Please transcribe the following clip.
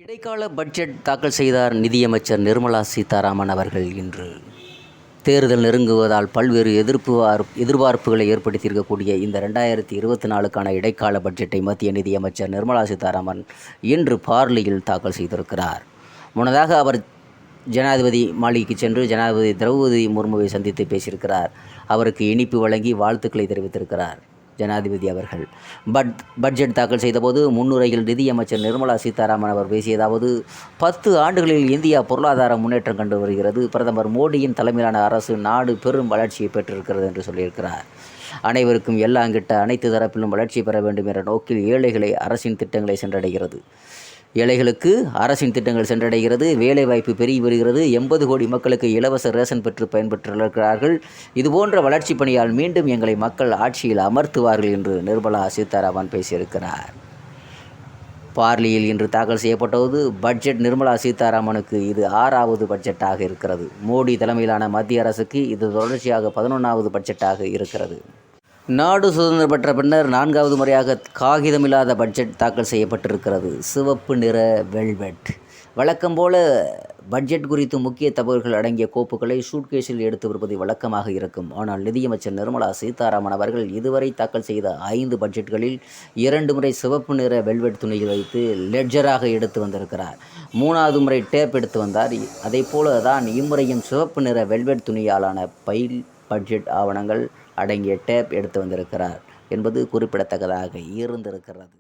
இடைக்கால பட்ஜெட் தாக்கல் செய்தார் நிதியமைச்சர் நிர்மலா சீதாராமன் அவர்கள் இன்று. தேர்தல் நெருங்குவதால் பல்வேறு எதிர்பார்ப்புகளை ஏற்படுத்தியிருக்கக்கூடிய இந்த 2024க்கான இடைக்கால பட்ஜெட்டை மத்திய நிதியமைச்சர் நிர்மலா சீதாராமன் இன்று பார்லியில் தாக்கல் செய்திருக்கிறார். முன்னதாக அவர் ஜனாதிபதி மாளிகைக்கு சென்று ஜனாதிபதி திரௌபதி முர்முவை சந்தித்து பேசியிருக்கிறார். அவருக்கு இனிப்பு வழங்கி வாழ்த்துக்களை தெரிவித்திருக்கிறார் ஜனாதிபதி அவர்கள். பட்ஜெட் தாக்கல் செய்தபோது முன்னுரையில் நிதியமைச்சர் நிர்மலா சீதாராமன் அவர் பேசியதாவது, 10 ஆண்டுகளில் இந்தியா பொருளாதார முன்னேற்றம் கண்டு வருகிறது. பிரதமர் மோடியின் தலைமையிலான அரசு நாடு பெரும் வளர்ச்சியை பெற்றிருக்கிறது என்று சொல்லியிருக்கிறார். அனைவருக்கும் எல்லாம் கிட்ட அனைத்து தரப்பிலும் வளர்ச்சி பெற வேண்டும் என்ற நோக்கில் ஏழைகளை அரசின் திட்டங்களை சென்றடைகிறது. ஏழைகளுக்கு அரசின் திட்டங்கள் சென்றடைகிறது. வேலைவாய்ப்பு பெருகி வருகிறது. 80 கோடி மக்களுக்கு இலவச ரேஷன் பெற்று பயன்பெற்றிருக்கிறார்கள். இதுபோன்ற வளர்ச்சி பணியால் மீண்டும் எங்களை மக்கள் ஆட்சியில் அமர்த்துவார்கள் என்று நிர்மலா சீதாராமன் பேசியிருக்கிறார். பார்லியில் இன்று தாக்கல் செய்யப்பட்டது பட்ஜெட். நிர்மலா சீதாராமனுக்கு இது 6வது பட்ஜெட்டாக இருக்கிறது. மோடி தலைமையிலான மத்திய அரசுக்கு இது தொடர்ச்சியாக 11வது பட்ஜெட்டாக இருக்கிறது. நாடு சுதந்திரம் பெற்ற பின்னர் 4வது முறையாக காகிதமில்லாத பட்ஜெட் தாக்கல் செய்யப்பட்டிருக்கிறது. சிவப்பு நிற வெல்வெட். வழக்கம் போல பட்ஜெட் குறித்து முக்கிய தகவல்கள் அடங்கிய கோப்புகளை சூட்கேஸில் எடுத்து வருவது வழக்கமாக இருக்கும். ஆனால் நிதியமைச்சர் நிர்மலா சீதாராமன் அவர்கள் இதுவரை தாக்கல் செய்த 5 பட்ஜெட்களில் 2 முறை சிவப்பு நிற வெல்வெட் துணியில் வைத்து லெட்ஜராக எடுத்து வந்திருக்கிறார். 3வது முறை டேப் எடுத்து வந்தார். அதே போல தான் இம்முறையும் சிவப்பு நிற வெல்வெட் துணியாலான பைல் பட்ஜெட் ஆவணங்கள் அடங்கிய டேப் எடுத்து வந்திருக்கிறார் என்பது குறிப்பிடத்தக்கதாக இருந்திருக்கிறது.